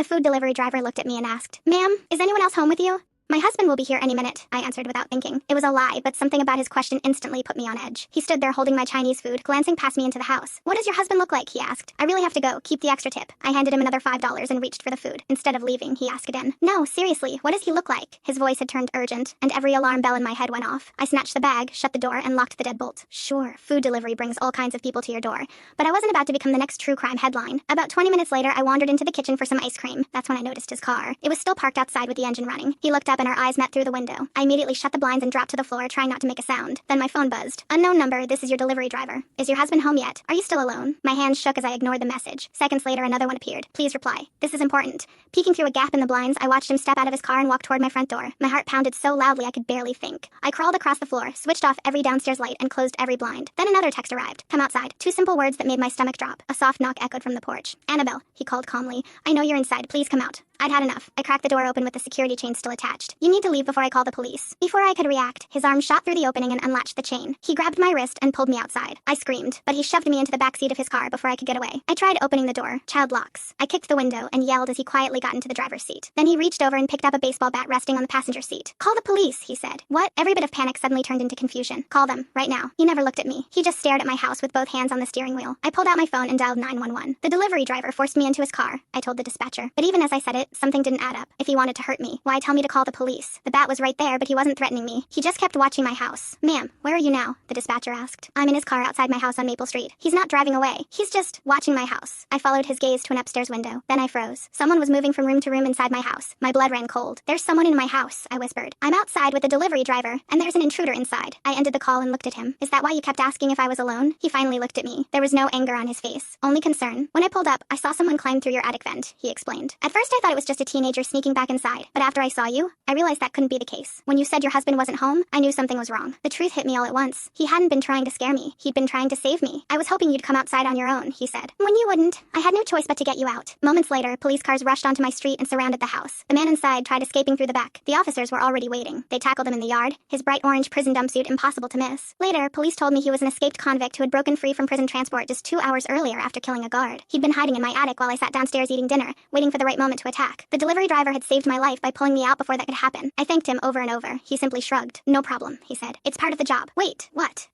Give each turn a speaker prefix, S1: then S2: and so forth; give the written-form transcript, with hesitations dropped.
S1: The food delivery driver looked at me and asked, "Ma'am, is anyone else home with you?" "My husband will be here any minute," I answered without thinking. It was a lie, but something about his question instantly put me on edge. He stood there holding my Chinese food, glancing past me into the house. "What does your husband look like?" he asked. "I really have to go. Keep the extra tip." I handed him another $5 and reached for the food. Instead of leaving, he asked again, "No, seriously, what does he look like?" His voice had turned urgent, and every alarm bell in my head went off. I snatched the bag, shut the door, and locked the deadbolt. Sure, food delivery brings all kinds of people to your door, but I wasn't about to become the next true crime headline. About 20 minutes later, I wandered into the kitchen for some ice cream. That's when I noticed his car. It was still parked outside with the engine running. He looked up and our eyes met through the window. I immediately shut the blinds and dropped to the floor, trying not to make a sound. Then my phone buzzed. "Unknown number, this is your delivery driver. Is your husband home yet? Are you still alone?" My hands shook as I ignored the message. Seconds later, another one appeared. "Please reply. This is important." Peeking through a gap in the blinds, I watched him step out of his car and walk toward my front door. My heart pounded so loudly I could barely think. I crawled across the floor, switched off every downstairs light, and closed every blind. Then another text arrived. "Come outside." Two simple words that made my stomach drop. A soft knock echoed from the porch. "Annabelle," he called calmly. "I know you're inside. Please come out." I'd had enough. I cracked the door open with the security chain still attached. "You need to leave before I call the police." Before I could react, his arm shot through the opening and unlatched the chain. He grabbed my wrist and pulled me outside. I screamed, but he shoved me into the back seat of his car before I could get away. I tried opening the door. Child locks. I kicked the window and yelled as he quietly got into the driver's seat. Then he reached over and picked up a baseball bat resting on the passenger seat. "Call the police," he said. "What?" Every bit of panic suddenly turned into confusion. "Call them, right now." He never looked at me. He just stared at my house with both hands on the steering wheel. I pulled out my phone and dialed 911. "The delivery driver forced me into his car," I told the dispatcher. But even as I said it, something didn't add up. If he wanted to hurt me, why tell me to call the police? The bat was right there, but he wasn't threatening me. He just kept watching my house. "Ma'am, where are you now?" the dispatcher asked. "I'm in his car outside my house on Maple Street. He's not driving away. He's just watching my house." I followed his gaze to an upstairs window. Then I froze. Someone was moving from room to room inside my house. My blood ran cold. "There's someone in my house," I whispered. "I'm outside with the delivery driver, and there's an intruder inside." I ended the call and looked at him. "Is that why you kept asking if I was alone?" He finally looked at me. There was no anger on his face, only concern. "When I pulled up, I saw someone climb through your attic vent," he explained. "At first I thought it was just a teenager sneaking back inside, but after I saw you, I realized that couldn't be the case. When you said your husband wasn't home, I knew something was wrong. The truth hit me all at once. He hadn't been trying to scare me. He'd been trying to save me. I was hoping you'd come outside on your own," he said. "When you wouldn't, I had no choice but to get you out." Moments later, police cars rushed onto my street and surrounded the house. The man inside tried escaping through the back. The officers were already waiting. They tackled him in the yard, his bright orange prison jumpsuit impossible to miss. Later, police told me he was an escaped convict who had broken free from prison transport just 2 hours earlier after killing a guard. He'd been hiding in my attic while I sat downstairs eating dinner, waiting for the right moment to attack. The delivery driver had saved my life by pulling me out before that could happen. I thanked him over and over. He simply shrugged. "No problem," he said. "It's part of the job." "Wait, what?"